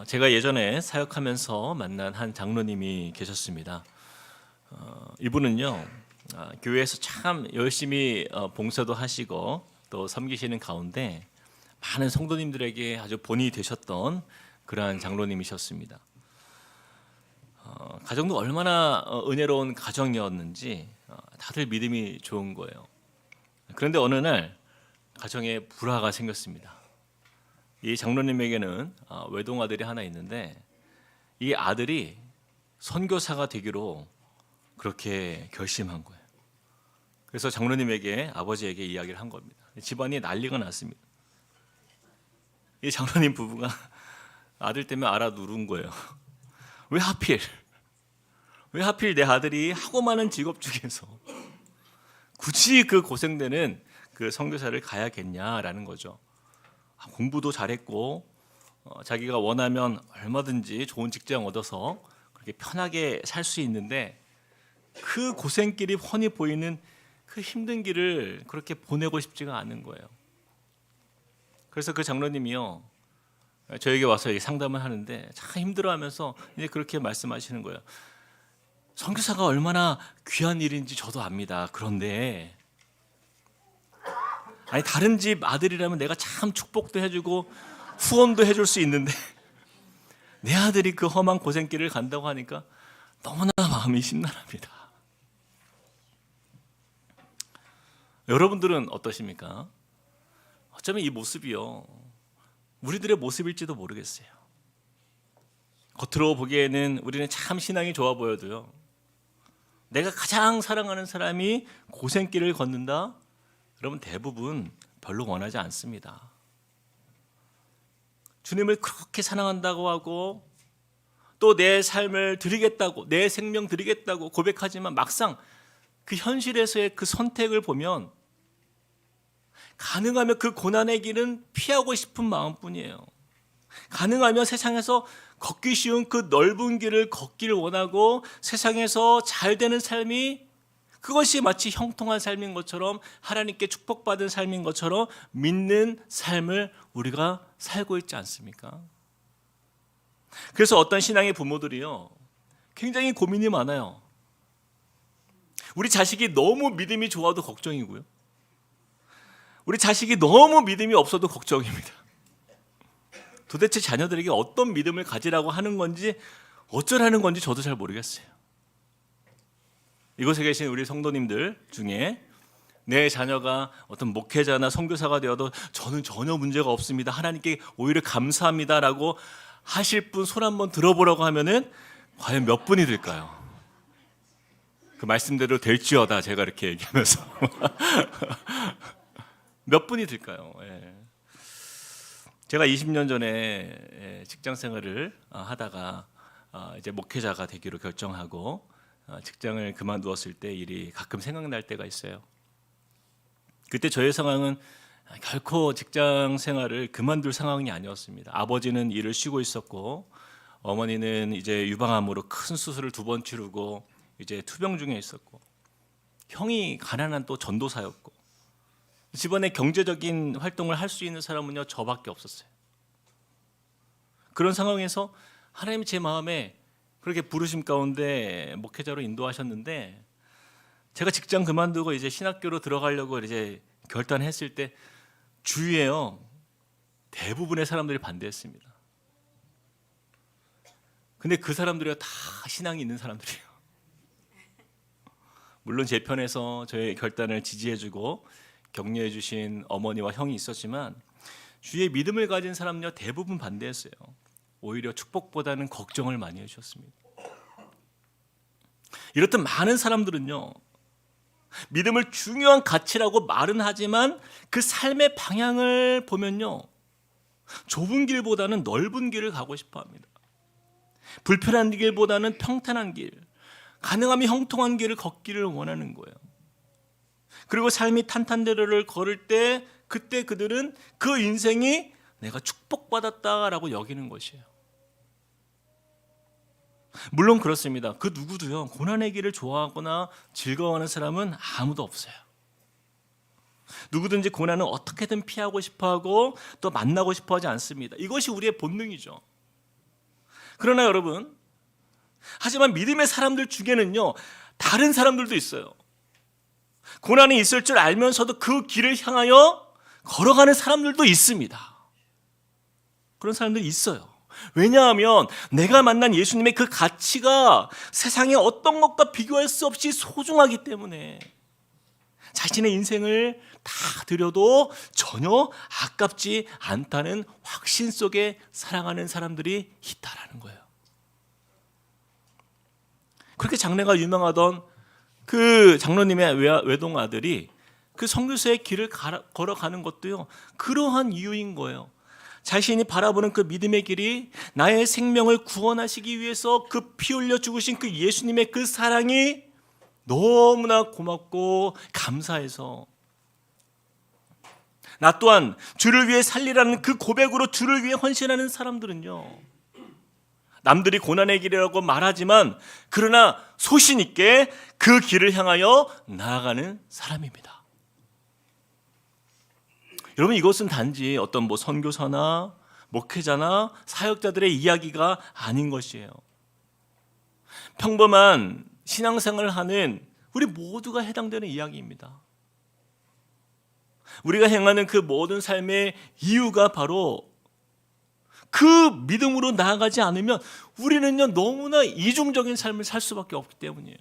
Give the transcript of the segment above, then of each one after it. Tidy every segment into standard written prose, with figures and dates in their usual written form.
제가 예전에 사역하면서 만난 한 장로님이 계셨습니다. 이분은요, 교회에서 참 열심히 봉사도 하시고 또 섬기시는 가운데 많은 성도님들에게 아주 본이 되셨던 그러한 장로님이셨습니다. 가정도 얼마나 은혜로운 가정이었는지 다들 믿음이 좋은 거예요. 그런데 어느 날 가정에 불화가 생겼습니다. 이 장로님에게는 외동아들이 하나 있는데 이 아들이 선교사가 되기로 그렇게 결심한 거예요. 그래서 장로님에게, 아버지에게 이야기를 한 겁니다. 집안이 난리가 났습니다. 이 장로님 부부가 아들 때문에 알아 누른 거예요. 왜 하필 내 아들이 하고 많은 직업 중에서 굳이 그 고생되는 그 선교사를 가야겠냐라는 거죠. 공부도 잘했고 자기가 원하면 얼마든지 좋은 직장 얻어서 그렇게 편하게 살 수 있는데 그 고생길이 훤히 보이는 그 힘든 길을 그렇게 보내고 싶지가 않은 거예요. 그래서 그 장로님이요, 저에게 와서 상담을 하는데 참 힘들어하면서 이제 그렇게 말씀하시는 거예요. 선교사가 얼마나 귀한 일인지 저도 압니다. 그런데 다른 집 아들이라면 내가 참 축복도 해주고 후원도 해줄 수 있는데 내 아들이 그 험한 고생길을 간다고 하니까 너무나 마음이 심란합니다. 여러분들은 어떠십니까? 어쩌면 이 모습이요, 우리들의 모습일지도 모르겠어요. 겉으로 보기에는 우리는 참 신앙이 좋아 보여도요, 내가 가장 사랑하는 사람이 고생길을 걷는다? 그러면 대부분 별로 원하지 않습니다. 주님을 그렇게 사랑한다고 하고 또 내 삶을 드리겠다고, 내 생명 드리겠다고 고백하지만 막상 그 현실에서의 그 선택을 보면 가능하면 그 고난의 길은 피하고 싶은 마음뿐이에요. 가능하면 세상에서 걷기 쉬운 그 넓은 길을 걷기를 원하고 세상에서 잘 되는 삶이 그것이 마치 형통한 삶인 것처럼, 하나님께 축복받은 삶인 것처럼 믿는 삶을 우리가 살고 있지 않습니까? 그래서 어떤 신앙의 부모들이요, 굉장히 고민이 많아요. 우리 자식이 너무 믿음이 좋아도 걱정이고요, 우리 자식이 너무 믿음이 없어도 걱정입니다. 도대체 자녀들에게 어떤 믿음을 가지라고 하는 건지 어쩌라는 건지 저도 잘 모르겠어요. 이곳에 계신 우리 성도님들 중에 내 자녀가 어떤 목회자나 선교사가 되어도 저는 전혀 문제가 없습니다, 하나님께 오히려 감사합니다 라고 하실 분 손 한번 들어보라고 하면은 과연 몇 분이 될까요? 그 말씀대로 될지어다 제가 이렇게 얘기하면서 몇 분이 될까요? 제가 20년 전에 직장 생활을 하다가 이제 목회자가 되기로 결정하고 직장을 그만두었을 때 일이 가끔 생각날 때가 있어요. 그때 저의 상황은 결코 직장 생활을 그만둘 상황이 아니었습니다. 아버지는 일을 쉬고 있었고 어머니는 이제 유방암으로 큰 수술을 2번 치르고 이제 투병 중에 있었고 형이 가난한 또 전도사였고 집안에 경제적인 활동을 할 수 있는 사람은요 저밖에 없었어요. 그런 상황에서 하나님이 제 마음에 그렇게 부르심 가운데 목회자로 인도하셨는데 제가 직장 그만두고 이제 신학교로 들어가려고 이제 결단했을 때 주위에요 대부분의 사람들이 반대했습니다. 근데 그 사람들이 다 신앙이 있는 사람들이에요. 물론 제 편에서 저의 결단을 지지해주고 격려해주신 어머니와 형이 있었지만 주위에 믿음을 가진 사람은요 대부분 반대했어요. 오히려 축복보다는 걱정을 많이 해주셨습니다. 이렇듯 많은 사람들은요 믿음을 중요한 가치라고 말은 하지만 그 삶의 방향을 보면요 좁은 길보다는 넓은 길을 가고 싶어합니다. 불편한 길보다는 평탄한 길, 가능하면 형통한 길을 걷기를 원하는 거예요. 그리고 삶이 탄탄대로를 걸을 때 그때 그들은 그 인생이 내가 축복받았다라고 여기는 것이에요. 물론 그렇습니다. 그 누구도요 고난의 길을 좋아하거나 즐거워하는 사람은 아무도 없어요. 누구든지 고난은 어떻게든 피하고 싶어하고 또 만나고 싶어하지 않습니다. 이것이 우리의 본능이죠. 그러나 여러분, 하지만 믿음의 사람들 중에는요, 다른 사람들도 있어요. 고난이 있을 줄 알면서도 그 길을 향하여 걸어가는 사람들도 있습니다. 그런 사람들이 있어요. 왜냐하면 내가 만난 예수님의 그 가치가 세상의 어떤 것과 비교할 수 없이 소중하기 때문에 자신의 인생을 다 드려도 전혀 아깝지 않다는 확신 속에 살아가는 사람들이 있다라는 거예요. 그렇게 장래가 유명하던 그 장로님의 외동 아들이 그 선교사의 길을 걸어가는 것도요, 그러한 이유인 거예요. 자신이 바라보는 그 믿음의 길이 나의 생명을 구원하시기 위해서 그 피 흘려 죽으신 그 예수님의 그 사랑이 너무나 고맙고 감사해서 나 또한 주를 위해 살리라는 그 고백으로 주를 위해 헌신하는 사람들은요, 남들이 고난의 길이라고 말하지만 그러나 소신 있게 그 길을 향하여 나아가는 사람입니다. 여러분, 이것은 단지 어떤 선교사나 목회자나 사역자들의 이야기가 아닌 것이에요. 평범한 신앙생활을 하는 우리 모두가 해당되는 이야기입니다. 우리가 행하는 그 모든 삶의 이유가 바로 그 믿음으로 나아가지 않으면 우리는요, 너무나 이중적인 삶을 살 수밖에 없기 때문이에요.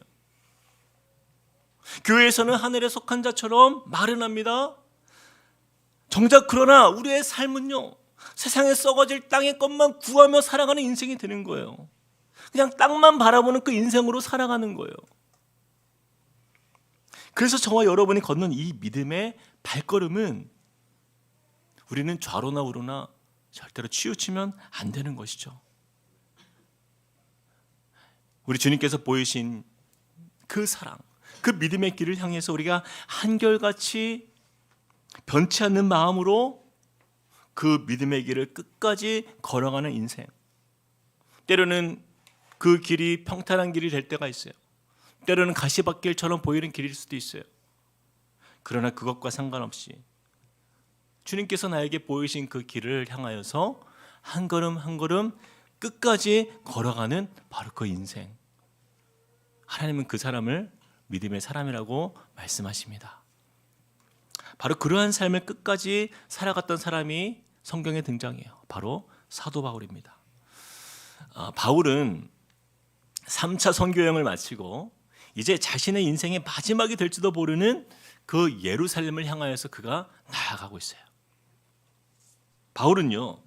교회에서는 하늘에 속한 자처럼 말은 합니다. 정작 그러나 우리의 삶은요, 세상에 썩어질 땅의 것만 구하며 살아가는 인생이 되는 거예요. 그냥 땅만 바라보는 그 인생으로 살아가는 거예요. 그래서 저와 여러분이 걷는 이 믿음의 발걸음은 우리는 좌로나 우로나 절대로 치우치면 안 되는 것이죠. 우리 주님께서 보이신 그 사랑, 그 믿음의 길을 향해서 우리가 한결같이 변치 않는 마음으로 그 믿음의 길을 끝까지 걸어가는 인생. 때로는 그 길이 평탄한 길이 될 때가 있어요. 때로는 가시밭길처럼 보이는 길일 수도 있어요. 그러나 그것과 상관없이 주님께서 나에게 보이신 그 길을 향하여서 한 걸음 한 걸음 끝까지 걸어가는 바로 그 인생. 하나님은 그 사람을 믿음의 사람이라고 말씀하십니다. 바로 그러한 삶을 끝까지 살아갔던 사람이 성경에 등장해요. 바로 사도 바울입니다. 바울은 3차 선교 여행을 마치고 이제 자신의 인생의 마지막이 될지도 모르는 그 예루살렘을 향하여서 그가 나아가고 있어요. 바울은요,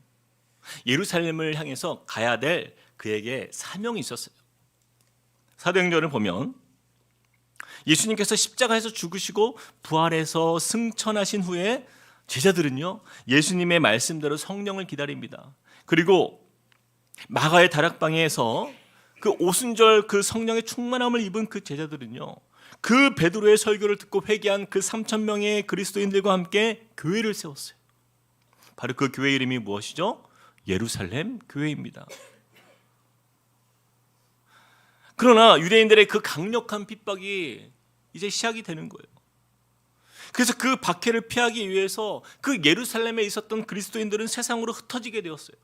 예루살렘을 향해서 가야 될 그에게 사명이 있었어요. 사도행전을 보면 예수님께서 십자가에서 죽으시고 부활해서 승천하신 후에 제자들은요, 예수님의 말씀대로 성령을 기다립니다. 그리고 마가의 다락방에서 그 오순절 그 성령의 충만함을 입은 그 제자들은요, 그 베드로의 설교를 듣고 회개한 그 3,000명의 그리스도인들과 함께 교회를 세웠어요. 바로 그 교회 이름이 무엇이죠? 예루살렘 교회입니다. 그러나 유대인들의 그 강력한 핍박이 이제 시작이 되는 거예요. 그래서 그 박해를 피하기 위해서 그 예루살렘에 있었던 그리스도인들은 세상으로 흩어지게 되었어요.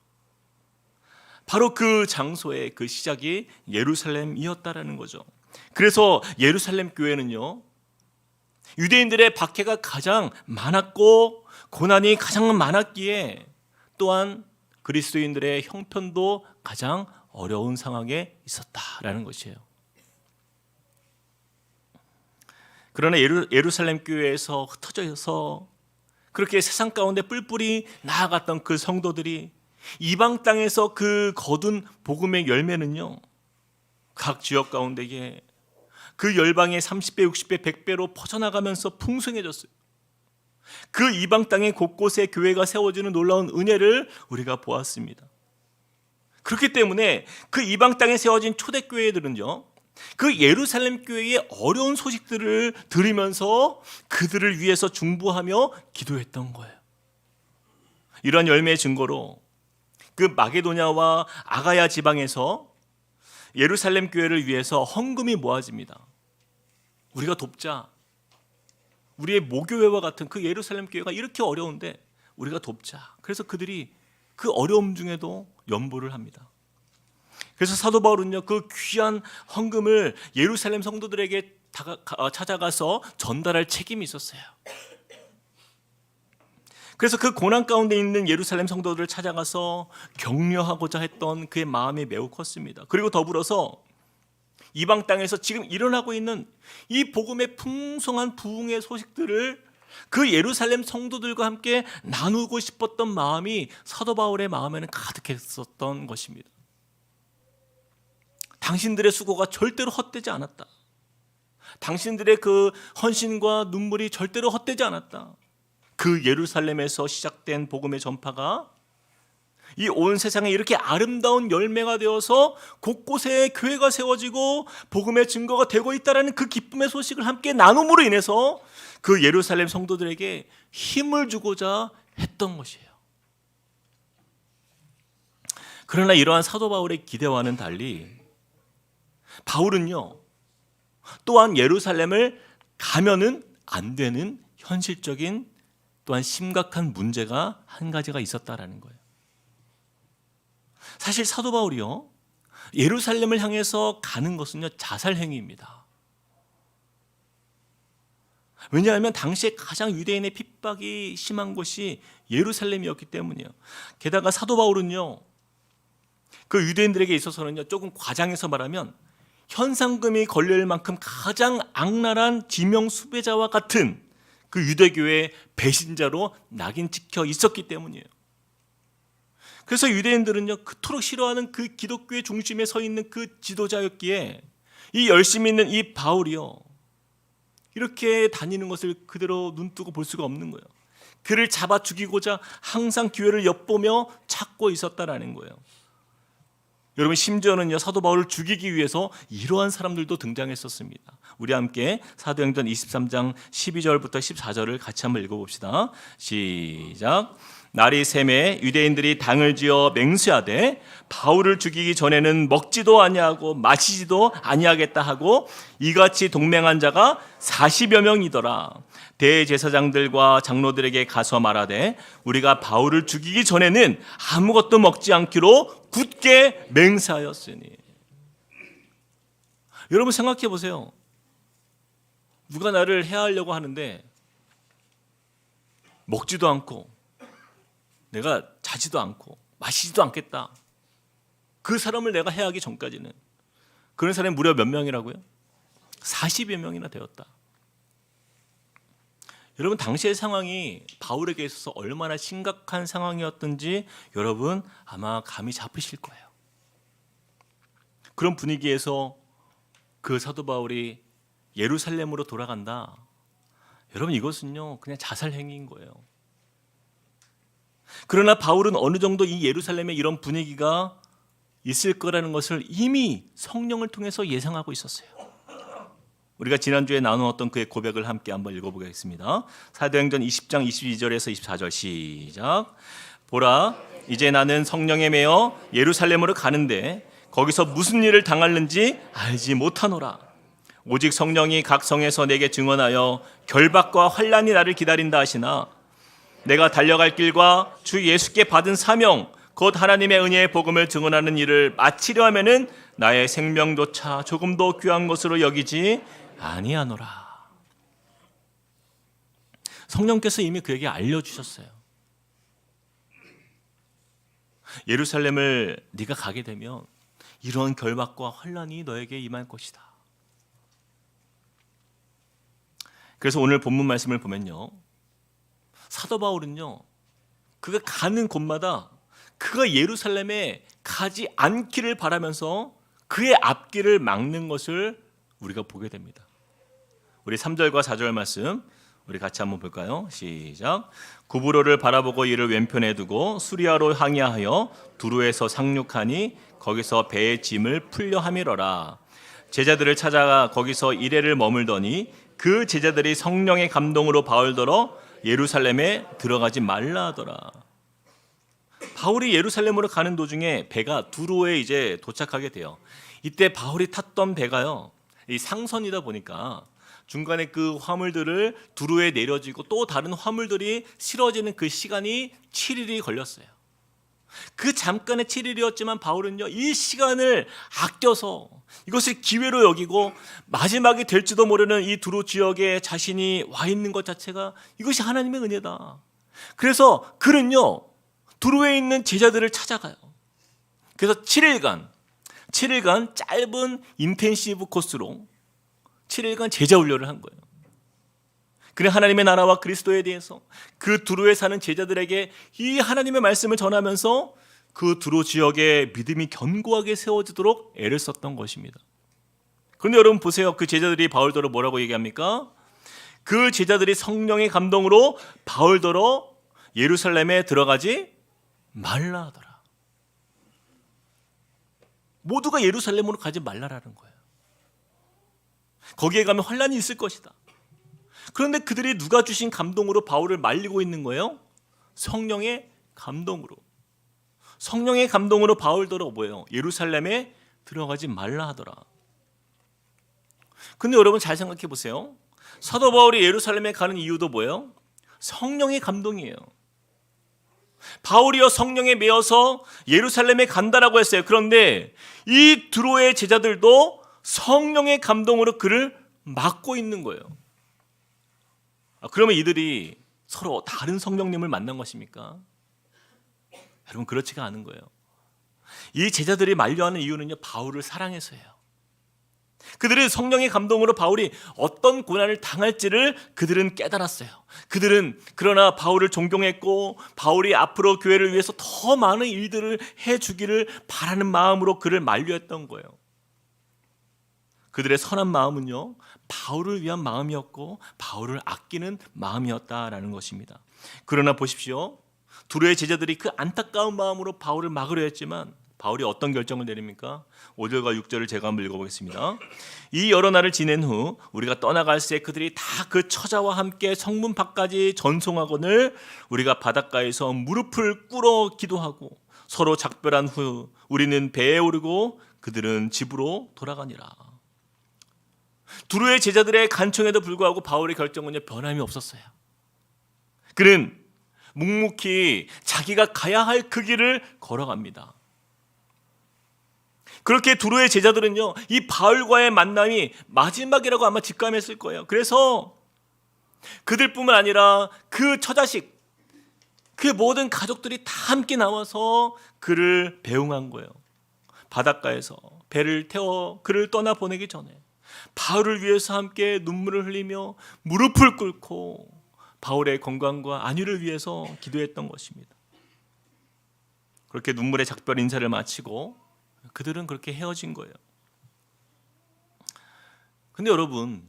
바로 그 장소의 그 시작이 예루살렘이었다라는 거죠. 그래서 예루살렘 교회는요, 유대인들의 박해가 가장 많았고 고난이 가장 많았기에 또한 그리스도인들의 형편도 가장 어려운 상황에 있었다라는 것이에요. 그러나 예루살렘 교회에서 흩어져서 그렇게 세상 가운데 뿔뿔이 나아갔던 그 성도들이 이방 땅에서 그 거둔 복음의 열매는요, 각 지역 가운데에 그 열방의 30배, 60배, 100배로 퍼져나가면서 풍성해졌어요. 그 이방 땅의 곳곳에 교회가 세워지는 놀라운 은혜를 우리가 보았습니다. 그렇기 때문에 그 이방 땅에 세워진 초대교회들은요, 그 예루살렘 교회의 어려운 소식들을 들으면서 그들을 위해서 중보하며 기도했던 거예요. 이러한 열매의 증거로 그 마게도냐와 아가야 지방에서 예루살렘 교회를 위해서 헌금이 모아집니다. 우리가 돕자. 우리의 모교회와 같은 그 예루살렘 교회가 이렇게 어려운데 우리가 돕자. 그래서 그들이 그 어려움 중에도 연보를 합니다. 그래서 사도 바울은요, 그 귀한 헌금을 예루살렘 성도들에게 찾아가서 전달할 책임이 있었어요. 그래서 그 고난 가운데 있는 예루살렘 성도들을 찾아가서 격려하고자 했던 그의 마음이 매우 컸습니다. 그리고 더불어서 이방 땅에서 지금 일어나고 있는 이 복음의 풍성한 부흥의 소식들을 그 예루살렘 성도들과 함께 나누고 싶었던 마음이 사도 바울의 마음에는 가득했었던 것입니다. 당신들의 수고가 절대로 헛되지 않았다. 당신들의 그 헌신과 눈물이 절대로 헛되지 않았다. 그 예루살렘에서 시작된 복음의 전파가 이 온 세상에 이렇게 아름다운 열매가 되어서 곳곳에 교회가 세워지고 복음의 증거가 되고 있다는 그 기쁨의 소식을 함께 나눔으로 인해서 그 예루살렘 성도들에게 힘을 주고자 했던 것이에요. 그러나 이러한 사도 바울의 기대와는 달리 바울은요, 또한 예루살렘을 가면은 안 되는 현실적인 또한 심각한 문제가 한 가지가 있었다라는 거예요. 사실 사도 바울이요, 예루살렘을 향해서 가는 것은요, 자살 행위입니다. 왜냐하면 당시에 가장 유대인의 핍박이 심한 곳이 예루살렘이었기 때문이에요. 게다가 사도 바울은요, 그 유대인들에게 있어서는요, 조금 과장해서 말하면 현상금이 걸릴 만큼 가장 악랄한 지명 수배자와 같은 그 유대교의 배신자로 낙인 찍혀 있었기 때문이에요. 그래서 유대인들은요, 그토록 싫어하는 그 기독교의 중심에 서 있는 그 지도자였기에 이 열심히 있는 이 바울이요, 이렇게 다니는 것을 그대로 눈뜨고 볼 수가 없는 거예요. 그를 잡아 죽이고자 항상 기회를 엿보며 찾고 있었다라는 거예요. 여러분, 심지어는요, 사도 바울을 죽이기 위해서 이러한 사람들도 등장했었습니다. 우리 함께 사도행전 23장 12절부터 14절을 같이 한번 읽어봅시다. 시작. 날이 새매 유대인들이 당을 지어 맹세하되 바울을 죽이기 전에는 먹지도 아니하고 마시지도 아니하겠다 하고 이같이 동맹한 자가 40여 명이더라. 대제사장들과 장로들에게 가서 말하되 우리가 바울을 죽이기 전에는 아무것도 먹지 않기로 굳게 맹세하였으니. 여러분 생각해 보세요. 누가 나를 해하려고 하는데 먹지도 않고 내가 자지도 않고 마시지도 않겠다. 그 사람을 내가 해하기 전까지는. 그런 사람이 무려 몇 명이라고요? 40여 명이나 되었다. 여러분, 당시의 상황이 바울에게 있어서 얼마나 심각한 상황이었던지 여러분 아마 감이 잡히실 거예요. 그런 분위기에서 그 사도 바울이 예루살렘으로 돌아간다. 여러분, 이것은요, 그냥 자살 행위인 거예요. 그러나 바울은 어느 정도 이 예루살렘에 이런 분위기가 있을 거라는 것을 이미 성령을 통해서 예상하고 있었어요. 우리가 지난주에 나누었던 그의 고백을 함께 한번 읽어보겠습니다. 사도행전 20장 22절에서 24절 시작. 보라, 이제 나는 성령에 매여 예루살렘으로 가는데 거기서 무슨 일을 당하는지 알지 못하노라. 오직 성령이 각 성에서 내게 증언하여 결박과 환난이 나를 기다린다 하시나 내가 달려갈 길과 주 예수께 받은 사명 곧 하나님의 은혜의 복음을 증언하는 일을 마치려 하면은 나의 생명조차 조금도 귀한 것으로 여기지 아니하노라. 성령께서 이미 그에게 알려주셨어요. 예루살렘을 네가 가게 되면 이러한 결박과 환난이 너에게 임할 것이다. 그래서 오늘 본문 말씀을 보면요, 사도 바울은요, 그가 가는 곳마다 그가 예루살렘에 가지 않기를 바라면서 그의 앞길을 막는 것을 우리가 보게 됩니다. 우리 3절과 4절 말씀 우리 같이 한번 볼까요? 시작. 구브로를 바라보고 이를 왼편에 두고 수리아로 항해하여 두루에서 상륙하니 거기서 배의 짐을 풀려 함이러라. 제자들을 찾아가 거기서 이레를 머물더니 그 제자들이 성령의 감동으로 바울더러 예루살렘에 들어가지 말라 하더라. 바울이 예루살렘으로 가는 도중에 배가 두로에 이제 도착하게 돼요. 이때 바울이 탔던 배가요, 이 상선이다 보니까 중간에 그 화물들을 두로에 내려지고 또 다른 화물들이 실어지는 그 시간이 7일이 걸렸어요. 그 잠깐의 7일이었지만 바울은요, 이 시간을 아껴서 이것을 기회로 여기고 마지막이 될지도 모르는 이 두로 지역에 자신이 와 있는 것 자체가 이것이 하나님의 은혜다. 그래서 그는요, 두로에 있는 제자들을 찾아가요. 그래서 7일간 짧은 인텐시브 코스로 7일간 제자 훈련을 한 거예요. 그는 하나님의 나라와 그리스도에 대해서 그 두로에 사는 제자들에게 이 하나님의 말씀을 전하면서 그 두로 지역의 믿음이 견고하게 세워지도록 애를 썼던 것입니다. 그런데 여러분 보세요. 그 제자들이 바울더러 뭐라고 얘기합니까? 그 제자들이 성령의 감동으로 바울더러 예루살렘에 들어가지 말라 하더라. 모두가 예루살렘으로 가지 말라라는 거예요. 거기에 가면 환란이 있을 것이다. 그런데 그들이 누가 주신 감동으로 바울을 말리고 있는 거예요? 성령의 감동으로. 성령의 감동으로 바울더러 뭐예요? 예루살렘에 들어가지 말라 하더라. 근데 여러분 잘 생각해 보세요. 사도 바울이 예루살렘에 가는 이유도 뭐예요? 성령의 감동이에요. 바울이요 성령에 매여서 예루살렘에 간다라고 했어요. 그런데 이 두로의 제자들도 성령의 감동으로 그를 막고 있는 거예요. 그러면 이들이 서로 다른 성령님을 만난 것입니까? 여러분 그렇지가 않은 거예요. 이 제자들이 만류하는 이유는요, 바울을 사랑해서예요. 그들은 성령의 감동으로 바울이 어떤 고난을 당할지를 그들은 깨달았어요. 그들은 그러나 바울을 존경했고 바울이 앞으로 교회를 위해서 더 많은 일들을 해주기를 바라는 마음으로 그를 만류했던 거예요. 그들의 선한 마음은요, 바울을 위한 마음이었고 바울을 아끼는 마음이었다라는 것입니다. 그러나 보십시오. 두로의 제자들이 그 안타까운 마음으로 바울을 막으려 했지만 바울이 어떤 결정을 내립니까? 5절과 6절을 제가 한번 읽어보겠습니다. 이 여러 날을 지낸 후 우리가 떠나갈새 그들이 다 그 처자와 함께 성문 밖까지 전송하거늘 우리가 바닷가에서 무릎을 꿇어 기도하고 서로 작별한 후 우리는 배에 오르고 그들은 집으로 돌아가니라. 두로의 제자들의 간청에도 불구하고 바울의 결정은 변함이 없었어요. 그는 묵묵히 자기가 가야 할 그 길을 걸어갑니다. 그렇게 두로의 제자들은요, 이 바울과의 만남이 마지막이라고 아마 직감했을 거예요. 그래서 그들뿐만 아니라 그 처자식, 그 모든 가족들이 다 함께 나와서 그를 배웅한 거예요. 바닷가에서 배를 태워 그를 떠나보내기 전에 바울을 위해서 함께 눈물을 흘리며 무릎을 꿇고 바울의 건강과 안위를 위해서 기도했던 것입니다. 그렇게 눈물의 작별 인사를 마치고 그들은 그렇게 헤어진 거예요. 근데 여러분,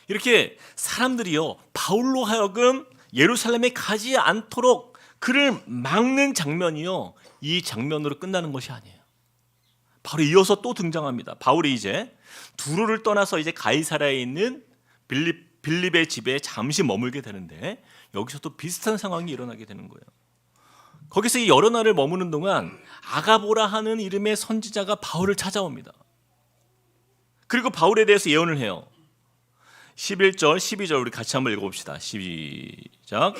이렇게 사람들이요 바울로 하여금 예루살렘에 가지 않도록 그를 막는 장면이요, 이 장면으로 끝나는 것이 아니에요. 바로 이어서 또 등장합니다. 바울이 이제 두로를 떠나서 이제 가이사랴에 있는 빌립의 집에 잠시 머물게 되는데 여기서 또 비슷한 상황이 일어나게 되는 거예요. 거기서 이 여러 날을 머무는 동안 아가보라 하는 이름의 선지자가 바울을 찾아옵니다. 그리고 바울에 대해서 예언을 해요. 11절, 12절 우리 같이 한번 읽어봅시다. 시작.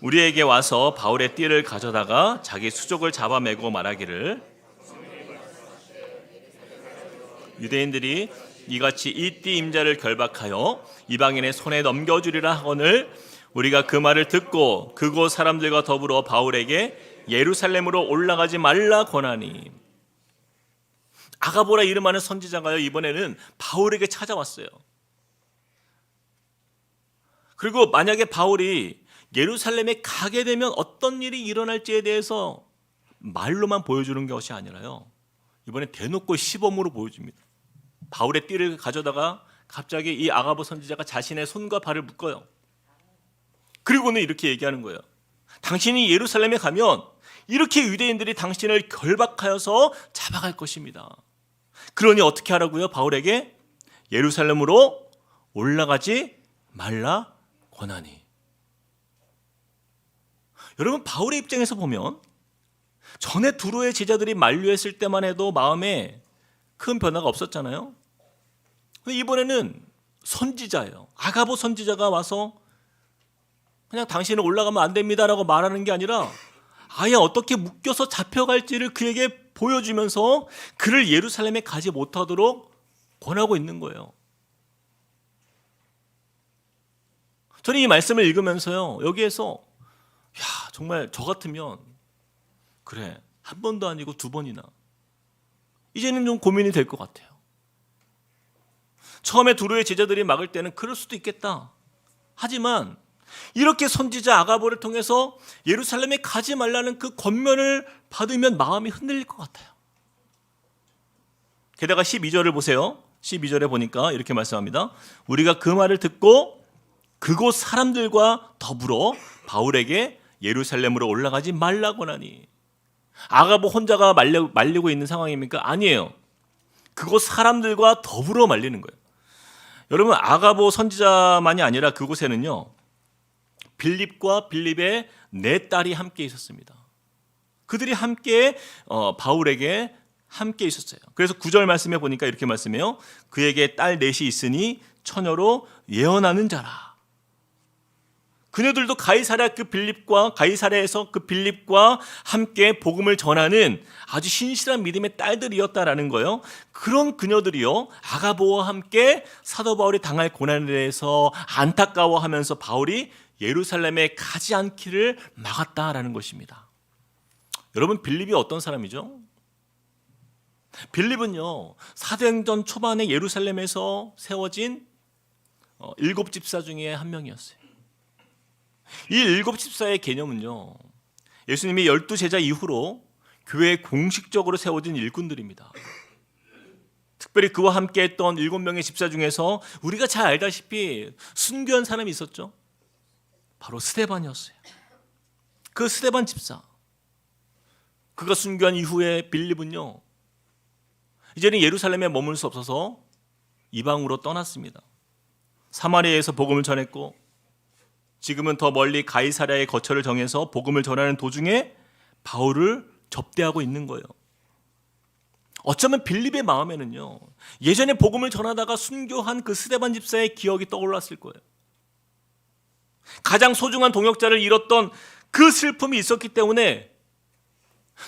우리에게 와서 바울의 띠를 가져다가 자기 수족을 잡아매고 말하기를 유대인들이 이같이 이 띠 임자를 결박하여 이방인의 손에 넘겨주리라 하거늘 우리가 그 말을 듣고 그곳 사람들과 더불어 바울에게 예루살렘으로 올라가지 말라 권하니. 아가보라 이름하는 선지자가요 이번에는 바울에게 찾아왔어요. 그리고 만약에 바울이 예루살렘에 가게 되면 어떤 일이 일어날지에 대해서 말로만 보여주는 것이 아니라요, 이번에 대놓고 시범으로 보여줍니다. 바울의 띠를 가져다가 갑자기 이 아가보 선지자가 자신의 손과 발을 묶어요. 그리고는 이렇게 얘기하는 거예요. 당신이 예루살렘에 가면 이렇게 유대인들이 당신을 결박하여서 잡아갈 것입니다. 그러니 어떻게 하라고요? 바울에게 예루살렘으로 올라가지 말라 권하니. 여러분, 바울의 입장에서 보면 전에 두로의 제자들이 만류했을 때만 해도 마음에 큰 변화가 없었잖아요. 이번에는 선지자예요. 아가보 선지자가 와서 그냥 당신은 올라가면 안 됩니다라고 말하는 게 아니라 아예 어떻게 묶여서 잡혀갈지를 그에게 보여주면서 그를 예루살렘에 가지 못하도록 권하고 있는 거예요. 저는 이 말씀을 읽으면서요, 여기에서 정말 저 같으면 그래, 한 번도 아니고 두 번이나 이제는 좀 고민이 될 것 같아요. 처음에 두루의 제자들이 막을 때는 그럴 수도 있겠다. 하지만 이렇게 선지자 아가보를 통해서 예루살렘에 가지 말라는 그 권면을 받으면 마음이 흔들릴 것 같아요. 게다가 12절을 보세요. 12절에 보니까 이렇게 말씀합니다. 우리가 그 말을 듣고 그곳 사람들과 더불어 바울에게 예루살렘으로 올라가지 말라고 하니. 아가보 혼자가 말리고 있는 상황입니까? 아니에요. 그곳 사람들과 더불어 말리는 거예요. 여러분, 아가보 선지자만이 아니라 그곳에는요, 빌립과 빌립의 네 딸이 함께 있었습니다. 그들이 함께 바울에게 함께 있었어요. 그래서 9절 말씀에 보니까 이렇게 말씀해요. 그에게 딸 넷이 있으니 처녀로 예언하는 자라. 그녀들도 가이사랴에서 그 빌립과 함께 복음을 전하는 아주 신실한 믿음의 딸들이었다라는 거예요. 그런 그녀들이요, 아가보와 함께 사도 바울이 당할 고난에 대해서 안타까워하면서 바울이 예루살렘에 가지 않기를 막았다라는 것입니다. 여러분, 빌립이 어떤 사람이죠? 빌립은요, 사도행전 초반에 예루살렘에서 세워진 7 집사 중에 한 명이었어요. 이 7 집사의 개념은요, 예수님이 12 제자 이후로 교회에 공식적으로 세워진 일꾼들입니다. 특별히 그와 함께 했던 7명의 집사 중에서 우리가 잘 알다시피 순교한 사람이 있었죠. 바로 스데반이었어요. 그 스데반 집사, 그가 순교한 이후에 빌립은요, 이제는 예루살렘에 머물 수 없어서 이방으로 떠났습니다. 사마리아에서 복음을 전했고, 지금은 더 멀리 가이사랴의 거처를 정해서 복음을 전하는 도중에 바울을 접대하고 있는 거예요. 어쩌면 빌립의 마음에는요, 예전에 복음을 전하다가 순교한 그 스데반 집사의 기억이 떠올랐을 거예요. 가장 소중한 동역자를 잃었던 그 슬픔이 있었기 때문에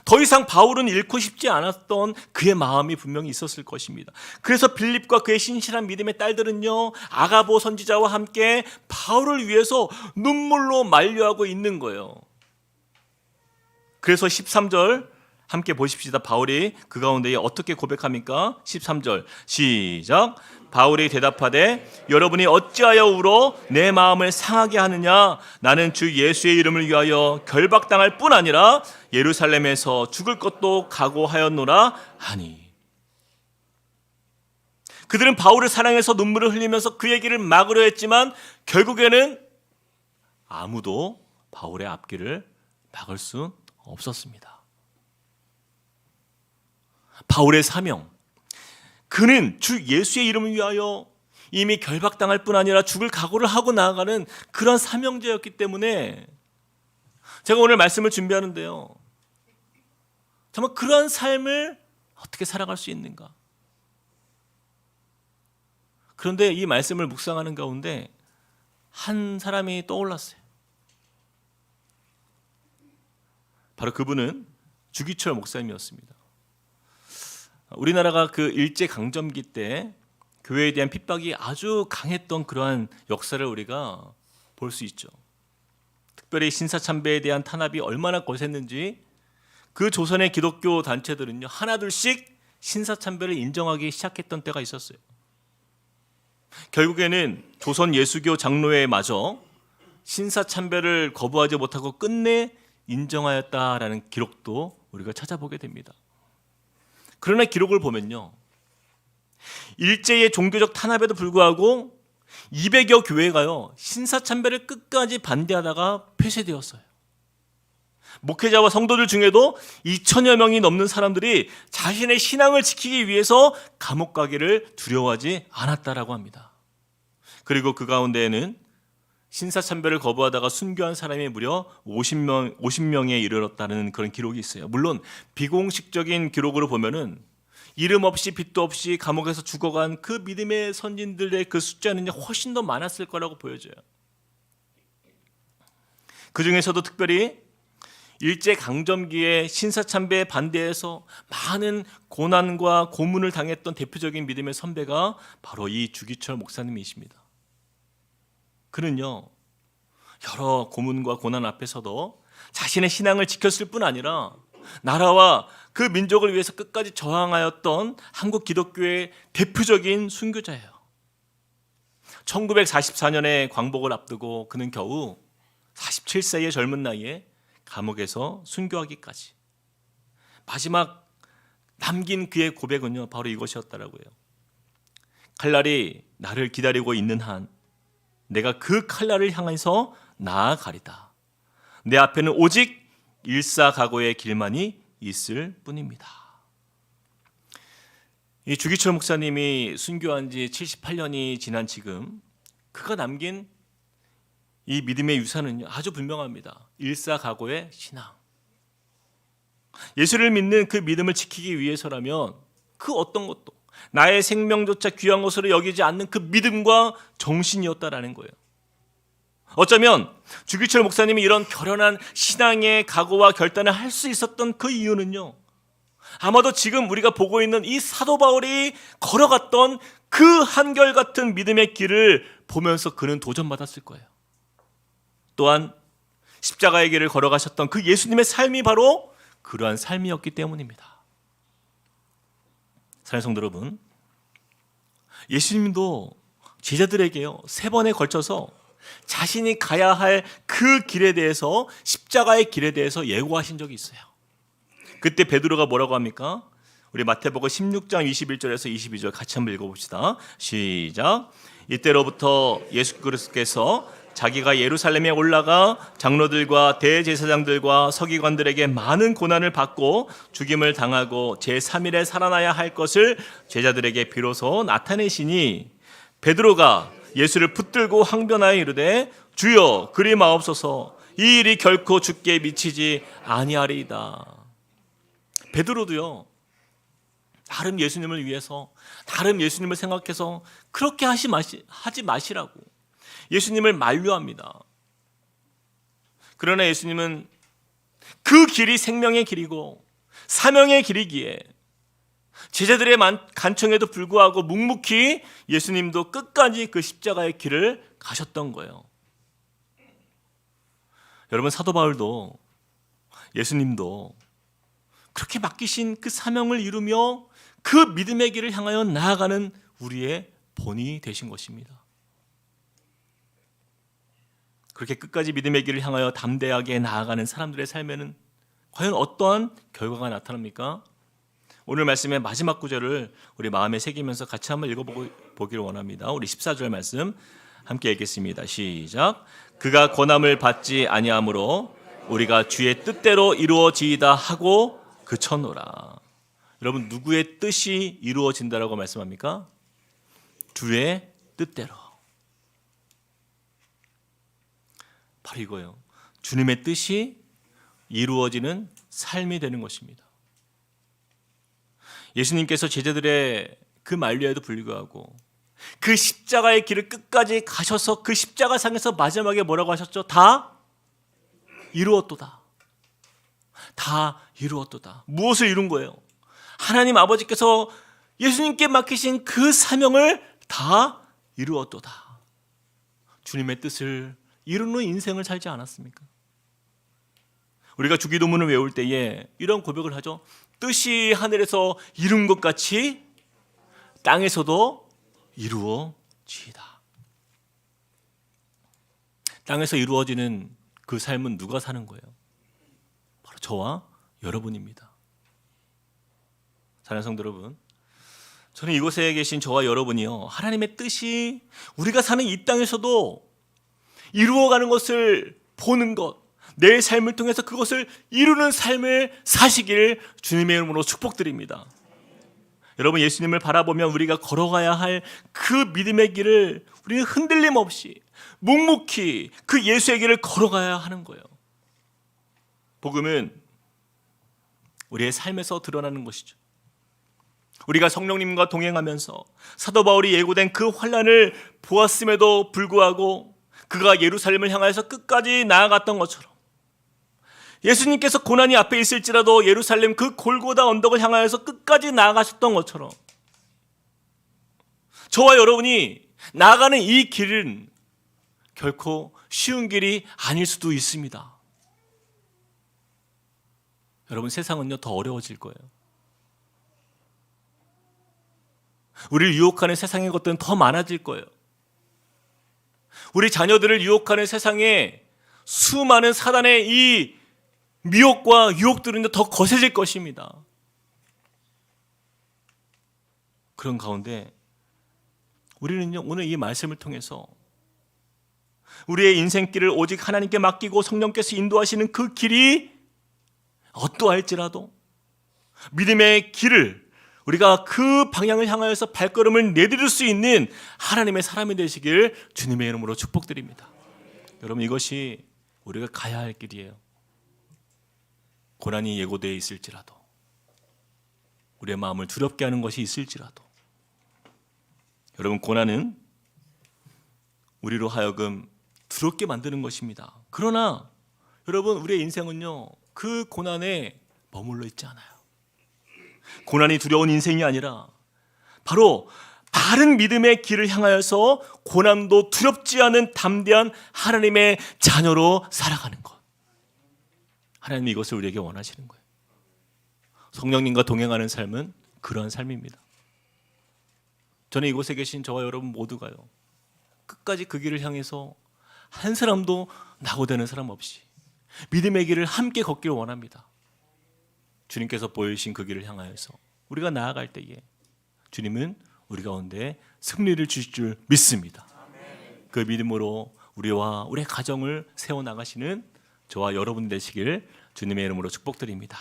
더 이상 바울은 잃고 싶지 않았던 그의 마음이 분명히 있었을 것입니다. 그래서 빌립과 그의 신실한 믿음의 딸들은요, 아가보 선지자와 함께 바울을 위해서 눈물로 만류하고 있는 거예요. 그래서 13절 함께 보십시다. 바울이 그 가운데 어떻게 고백합니까? 13절 시작. 바울이 대답하되 여러분이 어찌하여 울어 내 마음을 상하게 하느냐. 나는 주 예수의 이름을 위하여 결박당할 뿐 아니라 예루살렘에서 죽을 것도 각오하였노라 하니. 그들은 바울을 사랑해서 눈물을 흘리면서 그 얘기를 막으려 했지만 결국에는 아무도 바울의 앞길을 막을 수 없었습니다. 바울의 사명, 그는 주 예수의 이름을 위하여 이미 결박당할 뿐 아니라 죽을 각오를 하고 나아가는 그런 사명자였기 때문에 제가 오늘 말씀을 준비하는데요, 정말 그런 삶을 어떻게 살아갈 수 있는가? 그런데 이 말씀을 묵상하는 가운데 한 사람이 떠올랐어요. 바로 그분은 주기철 목사님이었습니다. 우리나라가 그 일제강점기 때 교회에 대한 핍박이 아주 강했던 그러한 역사를 우리가 볼 수 있죠. 특별히 신사참배에 대한 탄압이 얼마나 거셌는지 그 조선의 기독교 단체들은요, 하나둘씩 신사참배를 인정하기 시작했던 때가 있었어요. 결국에는 조선 예수교 장로회마저 신사참배를 거부하지 못하고 끝내 인정하였다라는 기록도 우리가 찾아보게 됩니다. 그러나 기록을 보면요, 일제의 종교적 탄압에도 불구하고 200여 교회가요, 신사참배를 끝까지 반대하다가 폐쇄되었어요. 목회자와 성도들 중에도 2천여 명이 넘는 사람들이 자신의 신앙을 지키기 위해서 감옥 가기를 두려워하지 않았다라고 합니다. 그리고 그 가운데에는 신사참배를 거부하다가 순교한 사람이 무려 50명에 이르렀다는 그런 기록이 있어요. 물론 비공식적인 기록으로 보면은 이름 없이 빚도 없이 감옥에서 죽어간 그 믿음의 선진들의 그 숫자는 훨씬 더 많았을 거라고 보여져요. 그 중에서도 특별히 일제강점기에 신사참배에 반대해서 많은 고난과 고문을 당했던 대표적인 믿음의 선배가 바로 이 주기철 목사님이십니다. 그는요, 여러 고문과 고난 앞에서도 자신의 신앙을 지켰을 뿐 아니라 나라와 그 민족을 위해서 끝까지 저항하였던 한국 기독교의 대표적인 순교자예요. 1944년에 광복을 앞두고 그는 겨우 47세의 젊은 나이에 감옥에서 순교하기까지, 마지막 남긴 그의 고백은요, 바로 이것이었다라고요. 칼날이 나를 기다리고 있는 한 내가 그 칼날을 향해서 나아가리다. 내 앞에는 오직 일사각오의 길만이 있을 뿐입니다. 이 주기철 목사님이 순교한 지 78년이 지난 지금 그가 남긴 이 믿음의 유산은 아주 분명합니다. 일사각오의 신앙. 예수를 믿는 그 믿음을 지키기 위해서라면 그 어떤 것도 나의 생명조차 귀한 것으로 여기지 않는 그 믿음과 정신이었다라는 거예요. 어쩌면 주기철 목사님이 이런 결연한 신앙의 각오와 결단을 할 수 있었던 그 이유는요, 아마도 지금 우리가 보고 있는 이 사도 바울이 걸어갔던 그 한결같은 믿음의 길을 보면서 그는 도전받았을 거예요. 또한 십자가의 길을 걸어가셨던 그 예수님의 삶이 바로 그러한 삶이었기 때문입니다. 사랑하는 성도 여러분, 예수님도 제자들에게요 3번에 걸쳐서 자신이 가야 할 그 길에 대해서, 십자가의 길에 대해서 예고하신 적이 있어요. 그때 베드로가 뭐라고 합니까? 우리 마태복음 16장 21절에서 22절 같이 한번 읽어봅시다. 시작. 이때로부터 예수 그리스도께서 자기가 예루살렘에 올라가 장로들과 대제사장들과 서기관들에게 많은 고난을 받고 죽임을 당하고 제3일에 살아나야 할 것을 제자들에게 비로소 나타내시니, 베드로가 예수를 붙들고 항변하여 이르되 주여 그리 마옵소서, 이 일이 결코 주께 미치지 아니하리이다. 베드로도요, 다른 예수님을 위해서, 다른 예수님을 생각해서 그렇게 하지 마시라고 예수님을 만류합니다. 그러나 예수님은 그 길이 생명의 길이고 사명의 길이기에 제자들의 간청에도 불구하고 묵묵히 예수님도 끝까지 그 십자가의 길을 가셨던 거예요. 여러분, 사도 바울도 예수님도 그렇게 맡기신 그 사명을 이루며 그 믿음의 길을 향하여 나아가는 우리의 본이 되신 것입니다. 그렇게 끝까지 믿음의 길을 향하여 담대하게 나아가는 사람들의 삶에는 과연 어떠한 결과가 나타납니까? 오늘 말씀의 마지막 구절을 우리 마음에 새기면서 같이 한번 읽어보기를 원합니다. 우리 14절 말씀 함께 읽겠습니다. 시작. 그가 권함을 받지 아니하므로 우리가 주의 뜻대로 이루어지이다 하고 그쳤노라. 여러분, 누구의 뜻이 이루어진다라고 말씀합니까? 주의 뜻대로. 바로 이거예요. 주님의 뜻이 이루어지는 삶이 되는 것입니다. 예수님께서 제자들의 그 만류에도 불구하고 그 십자가의 길을 끝까지 가셔서 그 십자가상에서 마지막에 뭐라고 하셨죠? 다 이루었도다. 다 이루었도다. 무엇을 이룬 거예요? 하나님 아버지께서 예수님께 맡기신 그 사명을 다 이루었도다. 주님의 뜻을 이루는 인생을 살지 않았습니까? 우리가 주기도문을 외울 때에 이런 고백을 하죠. 뜻이 하늘에서 이룬 것 같이 땅에서도 이루어지이다. 땅에서 이루어지는 그 삶은 누가 사는 거예요? 바로 저와 여러분입니다. 사랑하는 성도 여러분, 저는 이곳에 계신 저와 여러분이요, 하나님의 뜻이 우리가 사는 이 땅에서도 이루어가는 것을 보는 것, 내 삶을 통해서 그것을 이루는 삶을 사시길 주님의 이름으로 축복드립니다. 여러분, 예수님을 바라보면 우리가 걸어가야 할 그 믿음의 길을 우리는 흔들림 없이 묵묵히 그 예수의 길을 걸어가야 하는 거예요. 복음은 우리의 삶에서 드러나는 것이죠. 우리가 성령님과 동행하면서 사도 바울이 예고된 그 환난을 보았음에도 불구하고 그가 예루살렘을 향하여서 끝까지 나아갔던 것처럼 예수님께서 고난이 앞에 있을지라도 예루살렘 그 골고다 언덕을 향하여서 끝까지 나아가셨던 것처럼 저와 여러분이 나아가는 이 길은 결코 쉬운 길이 아닐 수도 있습니다. 여러분, 세상은요 더 어려워질 거예요. 우리를 유혹하는 세상의 것들은 더 많아질 거예요. 우리 자녀들을 유혹하는 세상에 수많은 사단의 이 미혹과 유혹들은 더 거세질 것입니다. 그런 가운데 우리는요 오늘 이 말씀을 통해서 우리의 인생길을 오직 하나님께 맡기고 성령께서 인도하시는 그 길이 어떠할지라도 믿음의 길을 우리가 그 방향을 향하여서 발걸음을 내디딜 수 있는 하나님의 사람이 되시길 주님의 이름으로 축복드립니다. 여러분, 이것이 우리가 가야 할 길이에요. 고난이 예고되어 있을지라도, 우리의 마음을 두렵게 하는 것이 있을지라도, 여러분, 고난은 우리로 하여금 두렵게 만드는 것입니다. 그러나 여러분, 우리의 인생은요 그 고난에 머물러 있지 않아요. 고난이 두려운 인생이 아니라 바로 바른 믿음의 길을 향하여서 고난도 두렵지 않은 담대한 하나님의 자녀로 살아가는 것. 하나님이 이것을 우리에게 원하시는 거예요. 성령님과 동행하는 삶은 그러한 삶입니다. 저는 이곳에 계신 저와 여러분 모두가요 끝까지 그 길을 향해서 한 사람도 낙오되는 사람 없이 믿음의 길을 함께 걷기를 원합니다. 주님께서 보여주신 그 길을 향하여서 우리가 나아갈 때에 주님은 우리 가운데 승리를 주실 줄 믿습니다. 그 믿음으로 우리와 우리의 가정을 세워나가시는 저와 여러분 되시길 주님의 이름으로 축복드립니다.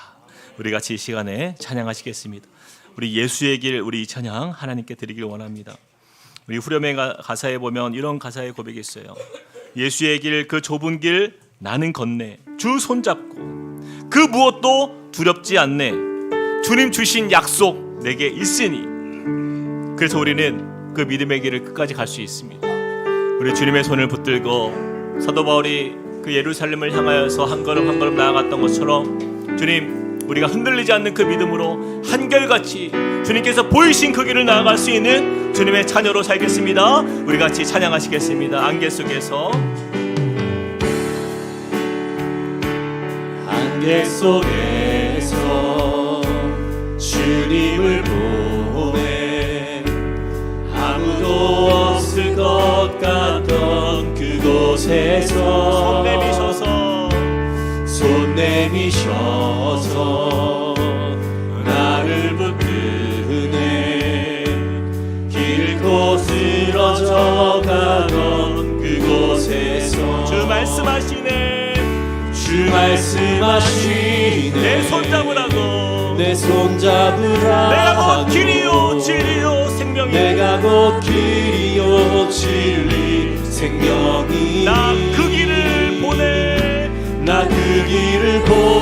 우리 같이 이 시간에 찬양하시겠습니다. 우리 예수의 길, 우리 이 찬양 하나님께 드리길 원합니다. 우리 후렴의 가사에 보면 이런 가사의 고백이 있어요. 예수의 길, 그 좁은 길 나는 걷네. 주 손잡고 그 무엇도 두렵지 않네. 주님 주신 약속 내게 있으니. 그래서 우리는 그 믿음의 길을 끝까지 갈 수 있습니다. 우리 주님의 손을 붙들고 사도 바울이 그 예루살렘을 향하여서 한 걸음 한 걸음 나아갔던 것처럼 주님, 우리가 흔들리지 않는 그 믿음으로 한결같이 주님께서 보이신 그 길을 나아갈 수 있는 주님의 자녀로 살겠습니다. 우리 같이 찬양하시겠습니다. 안개 속에서, 안개 속에서 주님을 보내 아무도 없을 것 같던 그곳에서 손 내미셔서 나를 붙드네. 길고 쓰러져 가던 그곳에서 주 말씀하시네. 주 말씀하시네. 내 손 잡으라고. 내 손 잡으라고. 내가 곧 길이요 진리요 생명이. 내가 곧 길이요 진리 생명이. 나 그 길을 보내. 나 그 길을 보내.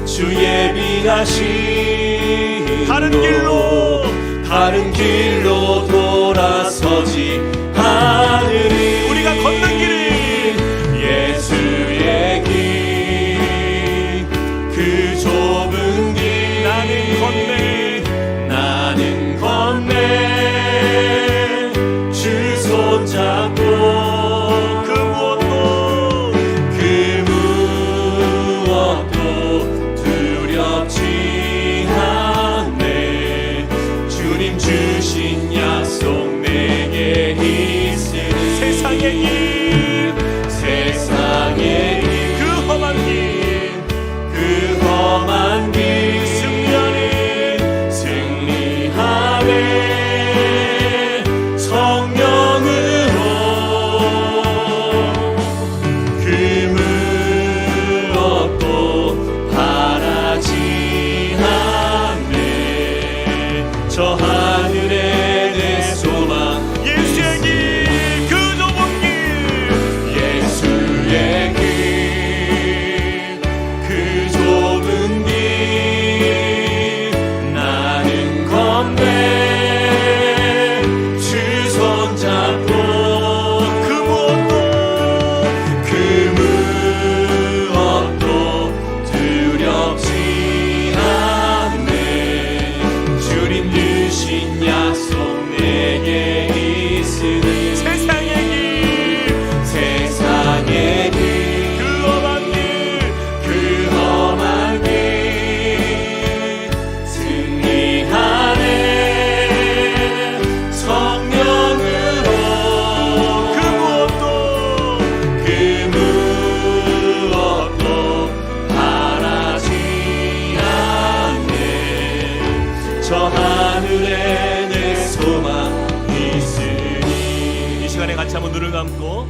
주 예비하신 다른 길로 돌아서지 않으리. 우리가 걷는 길이 예수의 길, 그 좁은 길 나는 걷네. 주 손잡고 주신 약속 내게 눈을 감고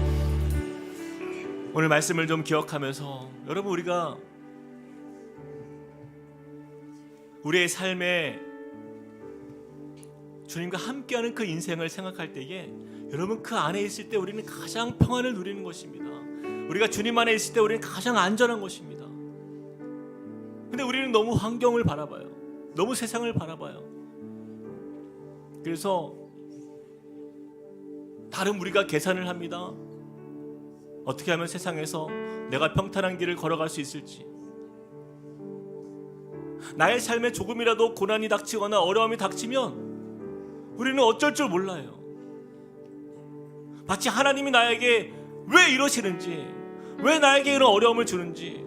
오늘 말씀을 좀 기억하면서 여러분 우리가 우리의 삶에 주님과 함께하는 그 인생을 생각할 때에 여러분 그 안에 있을 때 우리는 가장 평안을 누리는 것입니다. 우리가 주님 안에 있을 때 우리는 가장 안전한 것입니다. 근데 우리는 너무 환경을 바라봐요. 너무 세상을 바라봐요. 그래서 다른 우리가 계산을 합니다. 어떻게 하면 세상에서 내가 평탄한 길을 걸어갈 수 있을지, 나의 삶에 조금이라도 고난이 닥치거나 어려움이 닥치면 우리는 어쩔 줄 몰라요. 마치 하나님이 나에게 왜 이러시는지, 왜 나에게 이런 어려움을 주는지.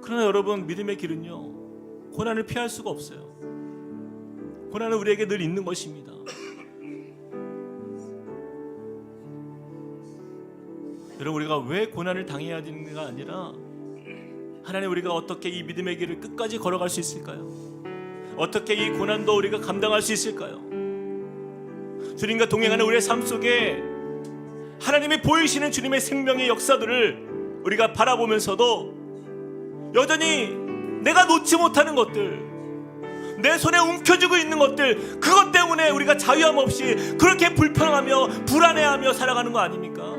그러나 여러분 믿음의 길은요 고난을 피할 수가 없어요. 고난은 우리에게 늘 있는 것입니다. 여러분 우리가 왜 고난을 당해야 되는가 아니라 하나님 우리가 어떻게 이 믿음의 길을 끝까지 걸어갈 수 있을까요? 어떻게 이 고난도 우리가 감당할 수 있을까요? 주님과 동행하는 우리의 삶 속에 하나님이 보이시는 주님의 생명의 역사들을 우리가 바라보면서도 여전히 내가 놓지 못하는 것들, 내 손에 움켜쥐고 있는 것들, 그것 때문에 우리가 자유함 없이 그렇게 불평하며 불안해하며 살아가는 거 아닙니까?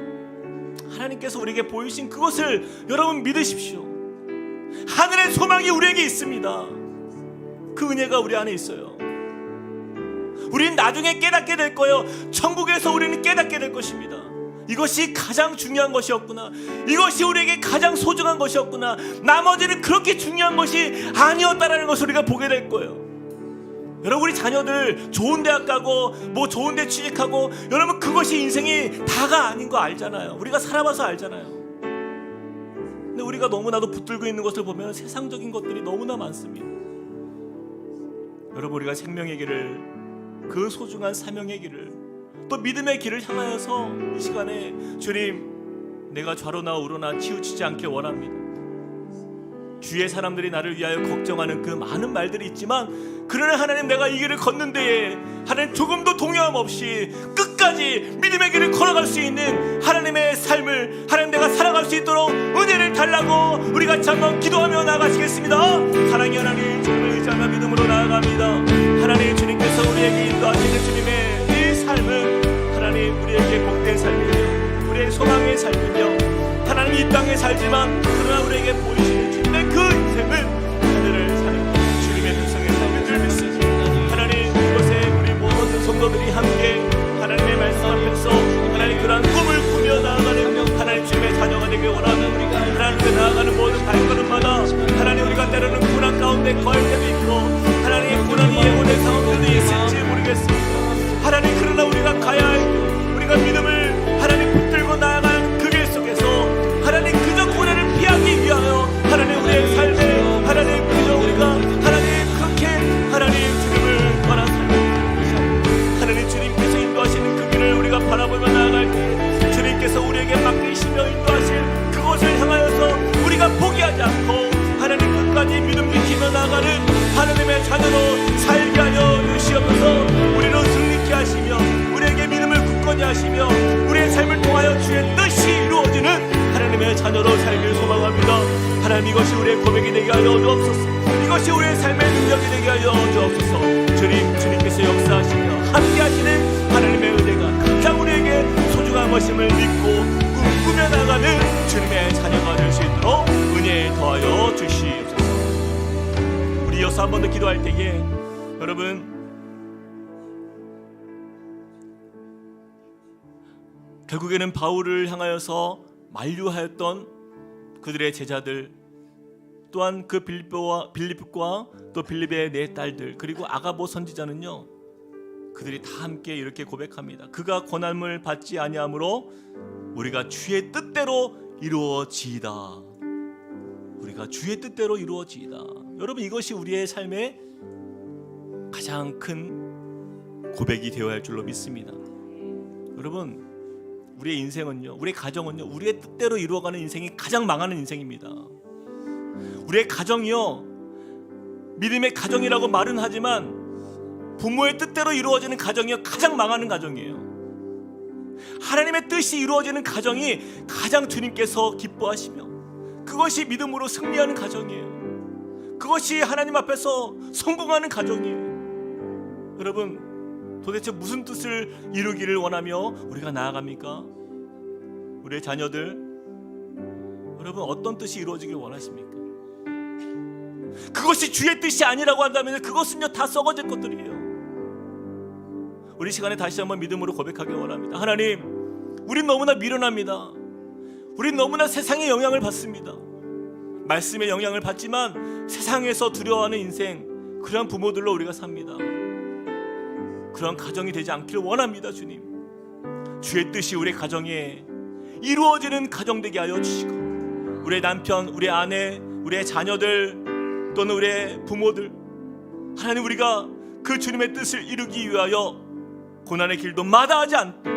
하나님께서 우리에게 보이신 그것을 여러분 믿으십시오. 하늘의 소망이 우리에게 있습니다. 그 은혜가 우리 안에 있어요. 우리는 나중에 깨닫게 될 거예요. 천국에서 우리는 깨닫게 될 것입니다. 이것이 가장 중요한 것이었구나. 이것이 우리에게 가장 소중한 것이었구나. 나머지는 그렇게 중요한 것이 아니었다라는 것을 우리가 보게 될 거예요. 여러분 우리 자녀들 좋은 대학 가고 뭐 좋은 데 취직하고, 여러분 그것이 인생이 다가 아닌 거 알잖아요. 우리가 살아봐서 알잖아요. 근데 우리가 너무나도 붙들고 있는 것을 보면 세상적인 것들이 너무나 많습니다. 여러분 우리가 생명의 길을, 그 소중한 사명의 길을, 또 믿음의 길을 향하여서 이 시간에 주님 내가 좌로나 우로나 치우치지 않길 원합니다. 주위의 사람들이 나를 위하여 걱정하는 그 많은 말들이 있지만, 그러나 하나님 내가 이 길을 걷는 데에 하나님 조금도 동요함 없이 끝까지 믿음의 길을 걸어갈 수 있는 하나님의 삶을 하나님 내가 살아갈 수 있도록 은혜를 달라고 우리 같이 한번 기도하며 나아가시겠습니다. 사랑의 하나님, 주님을 의지하며 믿음으로 나아갑니다. 하나님 주님께서 우리에게 인도하시는 주님의 이 삶은 하나님 우리에게 복된 삶이며 우리의 소망의 삶이며 하나님 이 땅에 살지만 그러나 우리에게 보이시는 주님의 그 인생은 하늘을 사는 주님의 백성의 삶을 늘 믿습니다. 하나님 이곳에 우리 모든 성도들이 함께 하나님의 말씀 앞에서 하나님 그러한 꿈을 꾸며 나아가는 하나님 주님의 자녀가 되길 원하는 하나님 그 나아가는 모든 발걸음마다 하나님 우리가 때로는 고난 가운데 거할 때도 있고 하나님 고난이 예고된 상황들도 있을지 모르겠습니다. 하나님 그러나 우리가 가야 할 우리가 믿음을 하나님 붙들고 나아가는 그 길 속에서 하나님 그저 고난을 피하기 위하여 하나님 우리의 삶에 하나님 그저 우리가 하나님 그렇게 하나님 주님을 떠난 삶, 하나님 주님께서 인도하시는 그 길을 우리가 바라보며 나아갈 때 주님께서 우리에게 맡기시며 인도하실 그것을 향하여서 우리가 포기하지 않고 하나님 끝까지 믿음 지키며 나아가는 하나님의 자녀로 살게 하여 주시옵소서. 우리로 승리케 하시며 우리에게 믿음을 굳건히 하시며 우리의 삶을 통하여 주의 뜻이 이루어지는 하나님의 자녀로 살길 소망합니다. 하나님 이것이 우리의 고백이 되게 하여 주옵소서. 이것이 우리의 삶의 능력이 되게 하여 주옵소서. 주님께서 역사하시며 함께 하시는 하나님의 은혜가 가장 우리에게 소중한 것임을 믿고 꿈꾸며 나가는 주님의 자녀가 될 수 있도록 은혜에 더하여 주시옵소서. 우리 이어서 한 번 더 기도할 때에 여러분 결국에는 바울을 향하여서 만류하였던 그들의 제자들, 또한 그 빌립과 또 빌립의 네 딸들, 그리고 아가보 선지자는요 그들이 다 함께 이렇게 고백합니다. 그가 고난을 받지 아니하므로 우리가 주의 뜻대로 이루어지이다. 우리가 주의 뜻대로 이루어지이다. 여러분 이것이 우리의 삶의 가장 큰 고백이 되어야 할 줄로 믿습니다. 여러분 우리의 인생은요, 우리의 가정은요, 우리의 뜻대로 이루어가는 인생이 가장 망하는 인생입니다. 우리의 가정이요, 믿음의 가정이라고 말은 하지만 부모의 뜻대로 이루어지는 가정이요 가장 망하는 가정이에요. 하나님의 뜻이 이루어지는 가정이 가장 주님께서 기뻐하시며 그것이 믿음으로 승리하는 가정이에요. 그것이 하나님 앞에서 성공하는 가정이에요. 여러분, 도대체 무슨 뜻을 이루기를 원하며 우리가 나아갑니까? 우리의 자녀들, 여러분 어떤 뜻이 이루어지길 원하십니까? 그것이 주의 뜻이 아니라고 한다면 그것은요 다 썩어질 것들이에요. 우리 시간에 다시 한번 믿음으로 고백하길 원합니다. 하나님, 우린 너무나 미련합니다. 우린 너무나 세상의 영향을 받습니다. 말씀의 영향을 받지만 세상에서 두려워하는 인생, 그런 부모들로 우리가 삽니다. 그런 가정이 되지 않기를 원합니다. 주님, 주의 뜻이 우리 가정에 이루어지는 가정 되게 하여 주시고 우리의 남편, 우리의 아내, 우리의 자녀들 또는 우리의 부모들, 하나님 우리가 그 주님의 뜻을 이루기 위하여 고난의 길도 마다하지 않고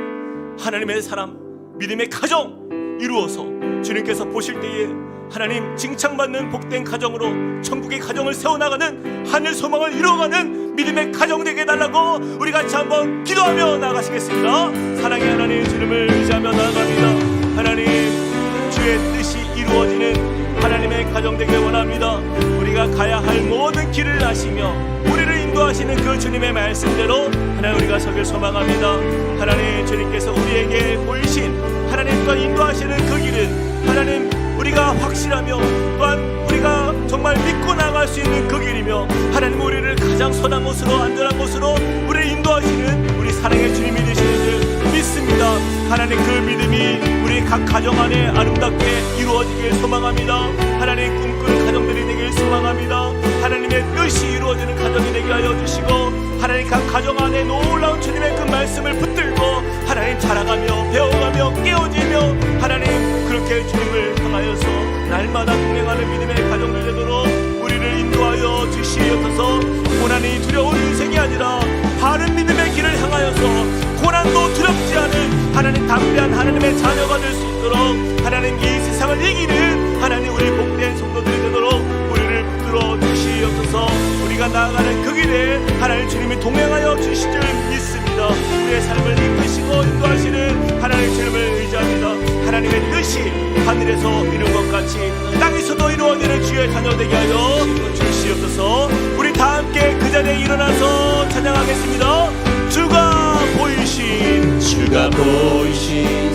하나님의 사람, 믿음의 가정 이루어서 주님께서 보실 때에 하나님 칭찬받는 복된 가정으로 천국의 가정을 세워나가는 하늘 소망을 이루어가는 믿음의 가정 되게 해달라고 우리 같이 한번 기도하며 나가시겠습니다. 사랑의 하나님, 주님을 의지하며 나아갑니다. 하나님, 주의 뜻이 이루어지는 하나님의 가정 되길 원합니다. 우리가 가야 할 모든 길을 아시며 우리를 인도하시는 그 주님의 말씀대로 하나님 우리가 서길 소망합니다. 하나님, 주님께서 우리에게 보이신 하나님과 인도하시는 그 길은 하나님 우리가 확실하며 또한 우리가 정말 믿고 나갈 수 있는 그 길이며 하나님 우리를 가장 선한 곳으로 안전한 곳으로 우리를 인도하시는 우리 사랑의 주님이 되시는 줄 믿습니다. 하나님, 그 믿음이 우리 각 가정 안에 아름답게 이루어지길 소망합니다. 하나님, 꿈꾸는 가정들이 되길 소망합니다. 하나님의 뜻이 이루어지는 가정이 되게 하여 주시고 하나님 각 가정 안에 놀라운 주님의 그 말씀을 붙들고 하나님 자라가며 배워가며 깨어지며 하나님 그렇게 주님을 향하여서 날마다 동행하는 믿음의 가정들 되도록 우리를 인도하여 주시옵소서. 고난이 두려운 인생이 아니라 바른 믿음의 길을 향하여서 고난도 두렵지 않은 하나님 담대한 하나님의 자녀가 될 수 있도록 하나님 이 세상을 이기는 하나님 우리 복된 성도들이 되도록 우리를 붙들어 주시옵소서. 우리가 나아가는 그 길에 하나님 주님이 동행하여 주실 줄 믿습니다. 우리의 삶을 이끄시고 인도하시는 하나님 주님을 의지합니다. 하나님의 뜻이 하늘에서 이룬 것 같이 땅에서도 이루어지는 주의 자녀 되게 하여 주시옵소서. 우리 다 함께 그 자리에 일어나서 찬양하겠습니다. 주가 보이신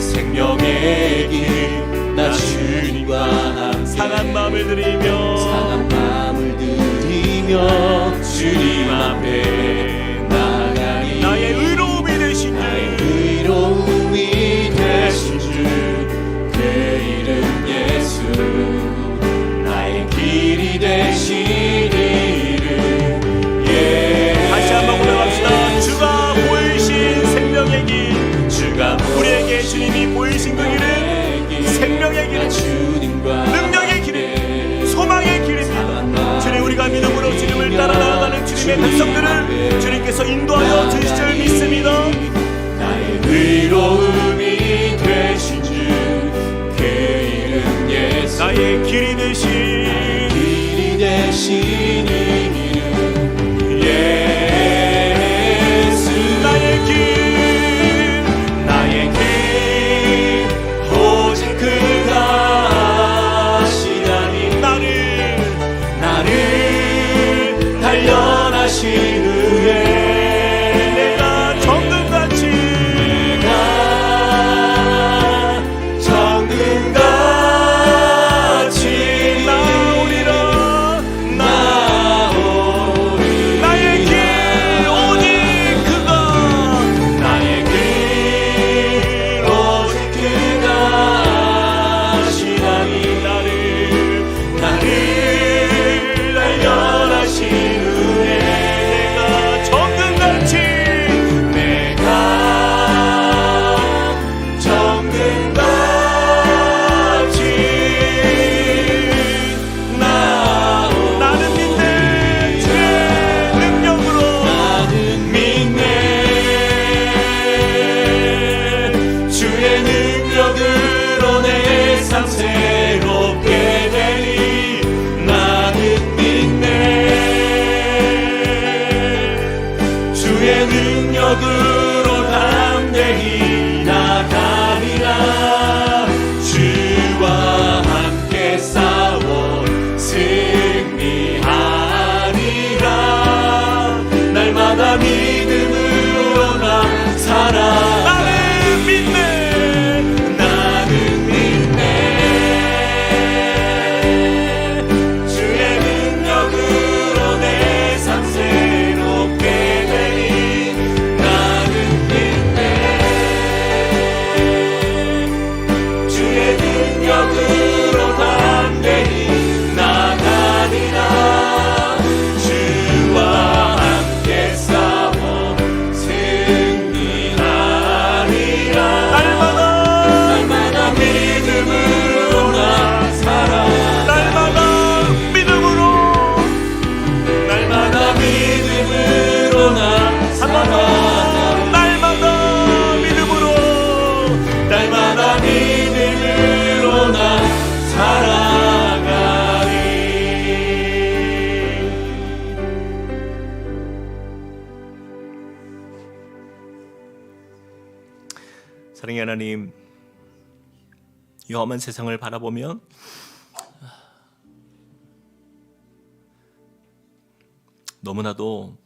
생명의 길 나 주님과 함께 상한 마음을 드리며 주님 앞에 나가니 나의 의로움이 되신 주 그 이름 예수 나의 길이 되신 이름 다시 한번 고백합시다. 주가 보이신 생명의 길 우리에게 주님이 보이신 그 길은 생명의 길은 능력의 길은 소망의 길입니다. 주님, 우리가 믿음으로 주님을 따라 나아가는 주님의 백성들을 주님께서 인도하여 주실 줄 믿습니다. 나의 의로움이 되신 주 그 이름 예수 나의 길이 되신 이름 예수 나의 길 오직 그가 하시다니 나를 단련하신 후에 내가 정금같이 나오리라 사랑의 하나님, 이 험한 세상을 바라보면 너무나도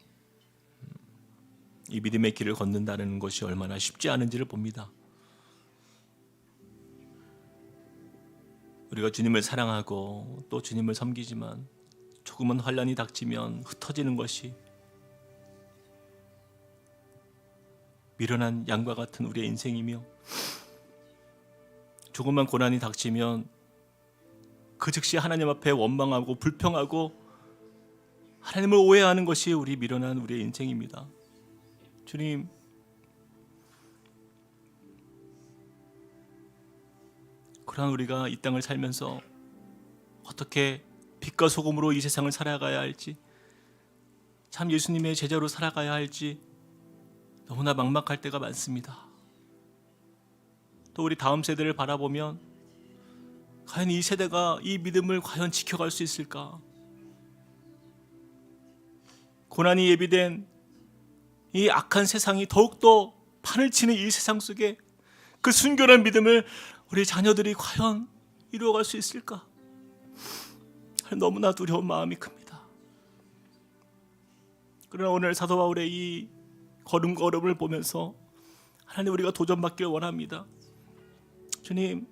이 믿음의 길을 걷는다는 것이 얼마나 쉽지 않은지를 봅니다. 우리가 주님을 사랑하고 또 주님을 섬기지만 조금은 환난이 닥치면 흩어지는 것이 미련한 양과 같은 우리의 인생이며, 조금만 고난이 닥치면 그 즉시 하나님 앞에 원망하고 불평하고 하나님을 오해하는 것이 우리 미련한 우리의 인생입니다. 주님, 그러한 우리가 이 땅을 살면서 어떻게 빛과 소금으로 이 세상을 살아가야 할지, 참 예수님의 제자로 살아가야 할지 너무나 막막할 때가 많습니다. 또 우리 다음 세대를 바라보면 과연 이 세대가 이 믿음을 과연 지켜갈 수 있을까? 고난이 예비된 이 악한 세상이 더욱더 판을 치는 이 세상 속에 그 순결한 믿음을 우리 자녀들이 과연 이루어갈 수 있을까? 너무나 두려운 마음이 큽니다. 그러나 오늘 사도 바울의 이 걸음걸음을 보면서 하나님, 우리가 도전받길 원합니다. 주님,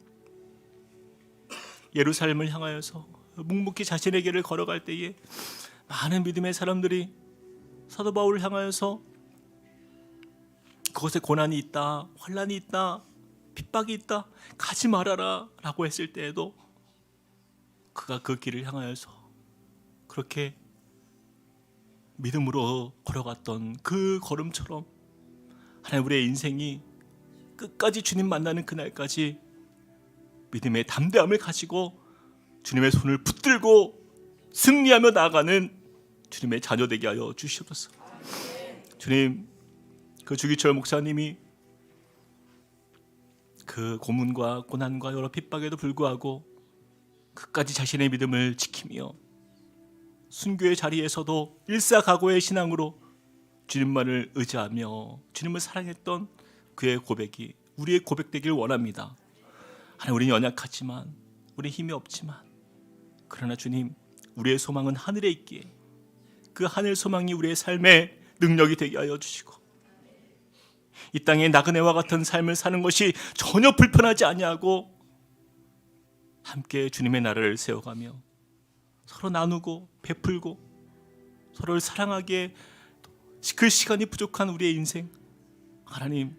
예루살렘을 향하여서 묵묵히 자신의 길을 걸어갈 때에 많은 믿음의 사람들이 사도 바울을 향하여서 그곳에 고난이 있다, 환난이 있다, 핍박이 있다, 가지 말아라 라고 했을 때에도 그가 그 길을 향하여서 그렇게 믿음으로 걸어갔던 그 걸음처럼 하나님, 우리의 인생이 끝까지 주님 만나는 그날까지 믿음의 담대함을 가지고 주님의 손을 붙들고 승리하며 나아가는 주님의 자녀 되게 하여 주시옵소서. 주님, 그 주기철 목사님이 그 고문과 고난과 여러 핍박에도 불구하고 끝까지 자신의 믿음을 지키며 순교의 자리에서도 일사각오의 신앙으로 주님만을 의지하며 주님을 사랑했던 그의 고백이 우리의 고백되길 원합니다. 하나님, 우리는 연약하지만, 우리 힘이 없지만, 그러나 주님, 우리의 소망은 하늘에 있기에 그 하늘 소망이 우리의 삶의 능력이 되게 하여 주시고, 이 땅의 나그네와 같은 삶을 사는 것이 전혀 불편하지 아니하고 함께 주님의 나라를 세워가며 서로 나누고 베풀고 서로를 사랑하기에 그 시간이 부족한 우리의 인생, 하나님,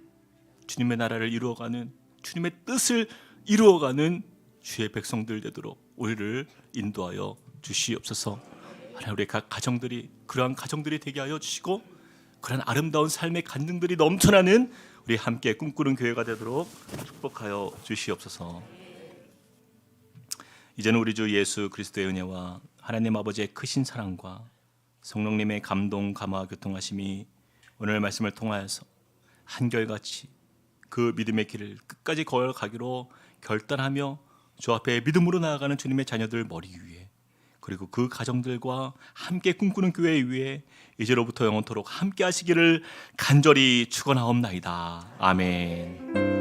주님의 나라를 이루어가는, 주님의 뜻을 이루어가는 주의 백성들 되도록 우리를 인도하여 주시옵소서. 하나님, 우리 각 가정들이 그러한 가정들이 되게 하여 주시고, 그런 아름다운 삶의 간증들이 넘쳐나는 우리 함께 꿈꾸는 교회가 되도록 축복하여 주시옵소서. 이제는 우리 주 예수 그리스도의 은혜와 하나님 아버지의 크신 사랑과 성령님의 감동, 감화, 교통하심이 오늘 말씀을 통하여서 한결같이 그 믿음의 길을 끝까지 걸어가기로 결단하며 주 앞에 믿음으로 나아가는 주님의 자녀들 머리 위에, 그리고 그 가정들과 함께 꿈꾸는 교회 위에 이제로부터 영원토록 함께 하시기를 간절히 축원하옵나이다. 아멘.